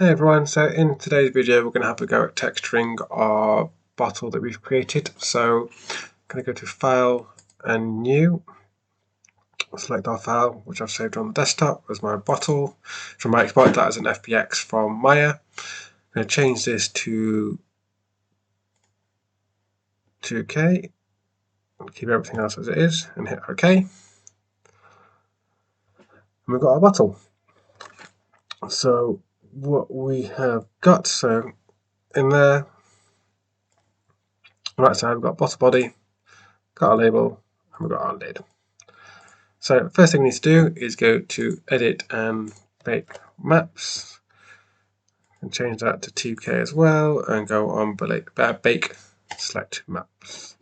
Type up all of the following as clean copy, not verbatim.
Hey everyone, so in today's video we're going to have a go at texturing our bottle that we've created. So I'm going to go to File and New, select our file which I've saved on the desktop as my bottle. From my export that as an FBX from Maya. I'm going to change this to 2K and keep everything else as it is and hit OK. And we've got our bottle. So what we have got, so in there, on the right side we've got bottle body, got our label, and we've got our lid. So first thing we need to do is go to Edit and Bake Maps and change that to 2K as well and go on Bake Select Maps.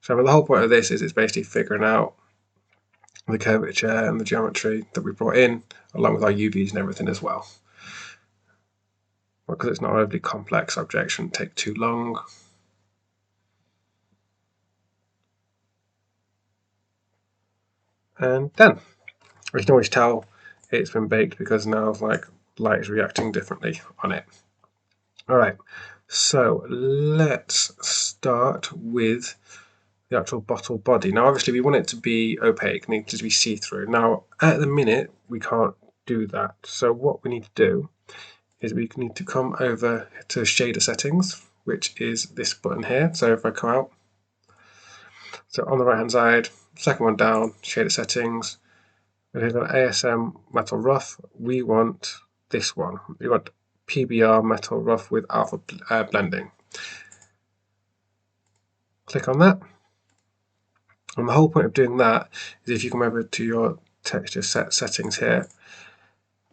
So the whole point of this is it's basically figuring out the curvature and the geometry that we brought in along with our UVs and everything as well. Because it's not an overly complex object, shouldn't take too long. And done. We can always tell it's been baked because now light is reacting differently on it. Alright, so let's start with the actual bottle body. Now obviously we want it to be opaque, it needs to be see-through. Now at the minute we can't do that, so what we need to do is we need to come over to shader settings, which is this button here. So if I come out, so on the right hand side, second one down, shader settings, we have an ASM metal rough. We want this one. We want PBR metal rough with alpha blending. Click on that. And the whole point of doing that is if you come over to your texture set settings here,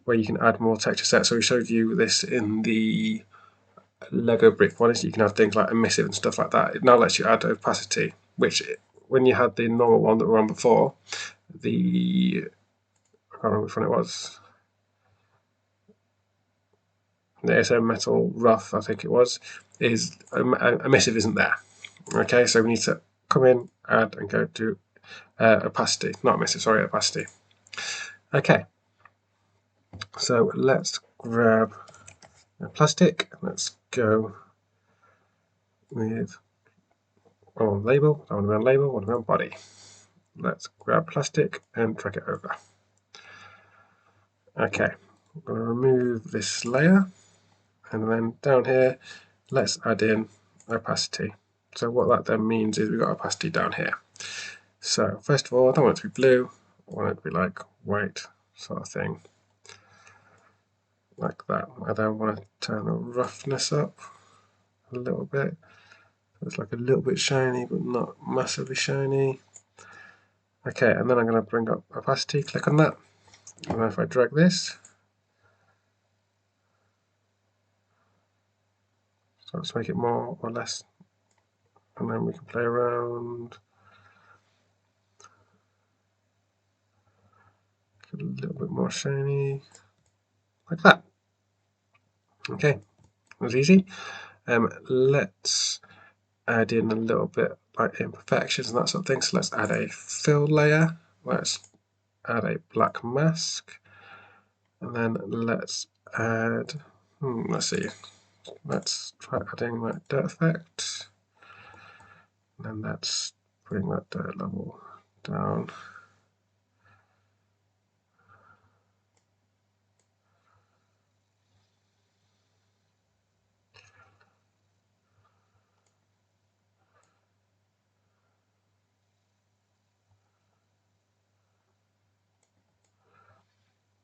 where you can add more texture sets. So we showed you this in the Lego brick one, so you can have things like emissive and stuff like that. It now lets you add opacity, which when you had the normal one that we were on before, I can't remember which one it was, the ASM metal rough, I think it was, is emissive isn't there. Okay, so we need to come in, add, and go to opacity, not emissive, sorry, opacity. Okay, so let's grab a plastic. Let's go with label. I want to be on label, I want to be on body. Let's grab plastic and drag it over. Okay, I'm going to remove this layer, and then down here, let's add in opacity. So what that then means is we've got opacity down here. So first of all, I don't want it to be blue, I want it to be like white sort of thing, like that. I then want to turn the roughness up a little bit. It's like a little bit shiny, but not massively shiny. Okay, and then I'm going to bring up opacity, click on that, and then if I drag this, so let's make it more or less, and then we can play around. Get a little bit more shiny, like that. Okay, that was easy. Let's add in a little bit like imperfections and that sort of thing. So let's add a fill layer. Let's add a black mask, and then let's add. Let's see. Let's try adding that dirt effect, and then let's bring that dirt level down.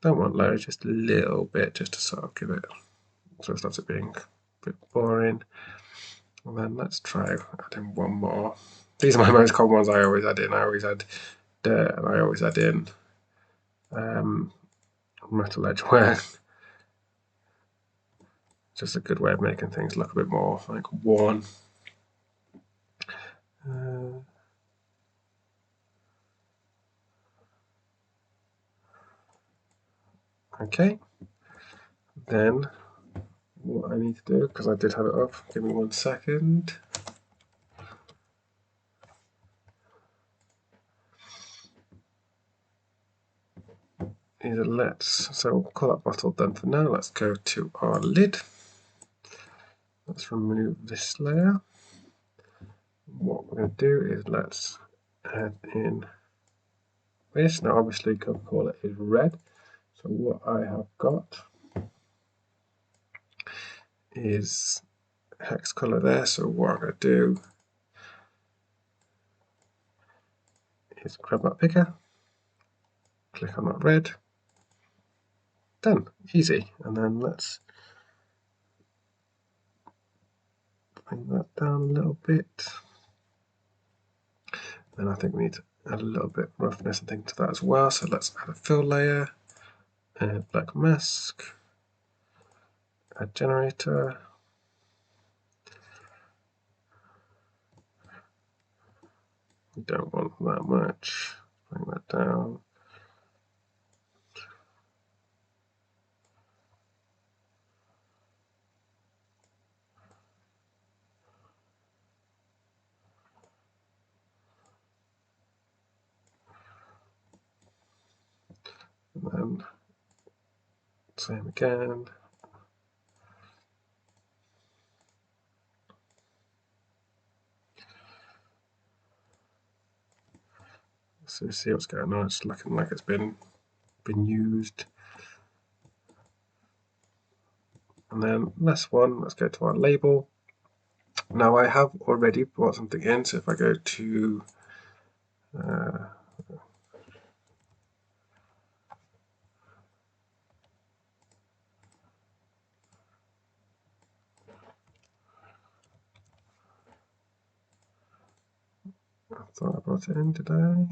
Don't want loads, just a little bit, just to sort of give it, so it stops it being a bit boring. And then let's try adding one more. These are my most common ones I always add in. I always add dirt, and I always add in metal edge wear. Just a good way of making things look a bit more like worn. Okay, then what I need to do, because I did have it up, give me 1 second. is so we'll call that bottle done for now. Let's go to our lid. Let's remove this layer. What we're going to do is let's add in this. Now obviously Coca-Cola is red, so what I have got is hex color there. So what I'm going to do is grab that picker, click on that red, done, easy. And then let's bring that down a little bit. Then I think we need to add a little bit of roughness and thing to that as well. So let's add a fill layer, add black mask, add generator. We don't want that much. Bring that down. And then same again. So you see what's going on. It's looking like it's been used. And then last one, let's go to our label. Now I have already brought something in, so if I go to I thought I brought it in, did I?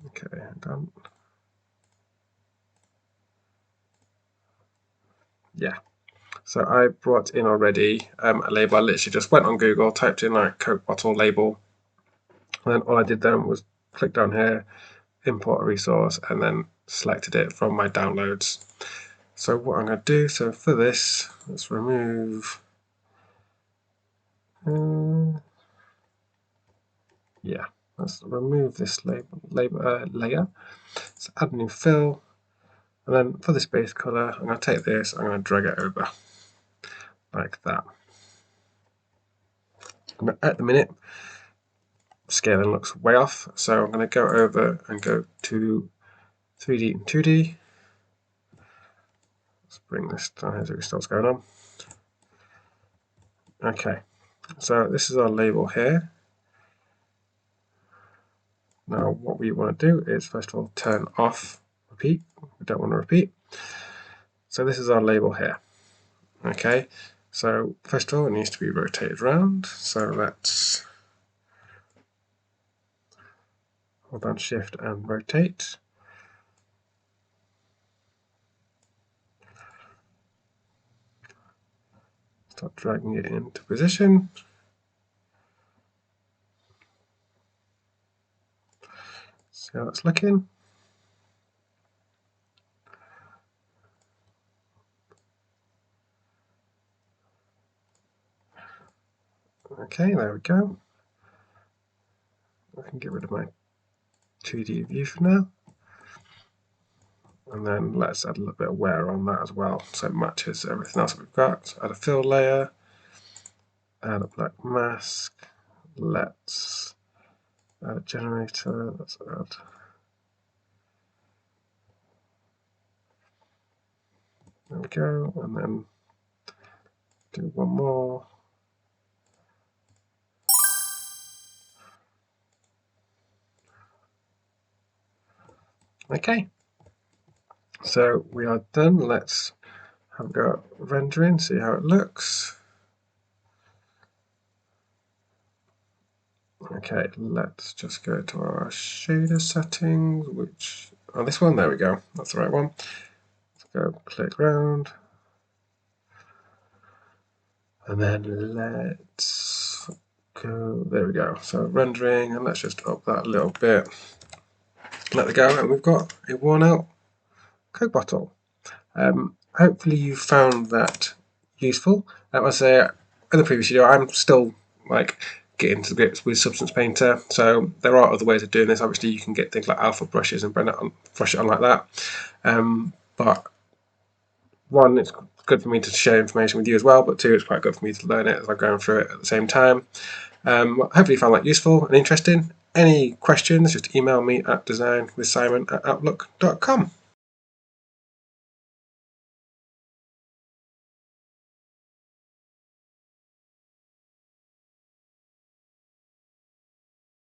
Okay, done. Yeah. So I brought in already a label. I literally just went on Google, typed in like Coke bottle label, and then all I did then was click down here, import a resource, and then selected it from my downloads. So what I'm going to do, so for this, let's remove, let's remove this layer. Let's add a new fill, and then for this base color, I'm going to take this, I'm going to drag it over like that. At the minute, scaling looks way off, so I'm going to go over and go to 3D and 2D. Let's bring this down here so we see what's going on. Okay, so this is our label here. Now what we want to do is first of all turn off repeat. We don't want to repeat. So this is our label here. Okay, so first of all it needs to be rotated around. So let's hold down shift and rotate. Start dragging it into position. See how that's looking. Okay, there we go. I can get rid of my 2D view for now. And then let's add a little bit of wear on that as well, so it matches everything else we've got. So add a fill layer, add a black mask, let's add a generator, let's add there we go, and then do one more. Okay, so we are done. Let's have a go at rendering, see how it looks. Okay, let's just go to our shader settings, which, oh, this one, there we go, that's the right one. Let's go click around. And then let's go, there we go. So rendering, and let's just up that a little bit. Let it go, and we've got a worn out Coke bottle. Hopefully you found that useful. As I say in the previous video, I'm still like get into grips with Substance Painter. So there are other ways of doing this. Obviously, you can get things like alpha brushes and brush it on like that. But one, it's good for me to share information with you as well, but two, it's quite good for me to learn it as I'm going through it at the same time. Hopefully you found that useful and interesting. Any questions, just email me at designwithsimon@outlook.com.